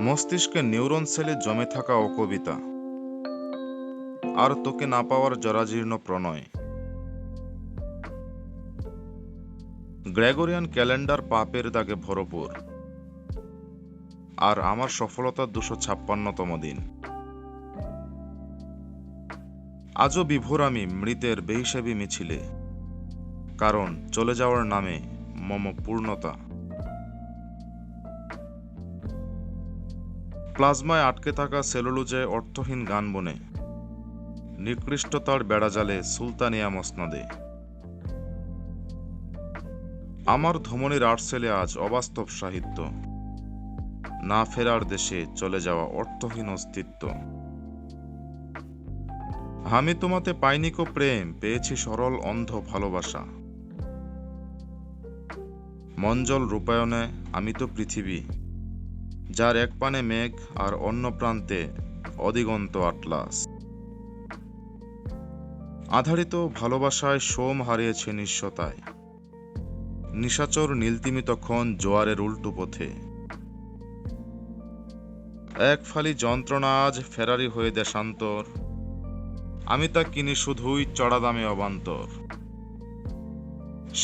মস্তিষ্কে নিউরন সেলে জমে থাকা অকবিতা আর তোকে না পাওয়ার জরাজীর্ণ প্রণয়। গ্রেগরিয়ান ক্যালেন্ডার পাপের দাগে ভরপুর, আর আমার সফলতার 256তম দিন। আজও বিভোর আমি মৃতের বেহিসাবি মিছিলে, কারণ চলে যাওয়ার নামে মম পূর্ণতা। প্লাজমায় আটকে থাকা সেলুলোজে অর্থহীন গান বনে, নিকৃষ্টতার বেড়াজালে সুলতানিয়া মসনদে। আমার ধমনীর আর্টসেলে আজ অবাস্তব সাহিত্য, না ফেরার দেশে চলে যাওয়া অর্থহীন অস্তিত্ব। আমি তোমাতে পাইনিকো প্রেম, পেয়েছি সরল অন্ধ ভালোবাসা। মঞ্জল রূপায়ণে আমি তো পৃথিবী, যার এক পানে মেঘ আর অন্য প্রান্তে অদিগন্ত আটলাস। আধারিত ভালোবাসায় সোম হারিয়েছে নিঃস্বতায়, নিশাচর নীলতিমি তখন জোয়ারের উল্টো পথে। এক ফালি যন্ত্রণা আজ ফেরারি হয়ে দেশান্তর, আমি তা কিনি শুধুই চড়া দামে অবান্তর।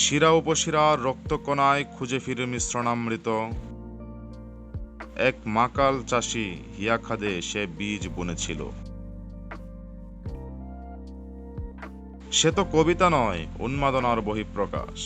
শিরা উপশিরার রক্তকণায় খুঁজে ফিরে মিশ্রণামৃত, এক মাকাল চাষি হিয়া খাদে সে বীজ বুনেছিল। সে তো কবিতা নয়, উন্মাদনার বহিঃপ্রকাশ।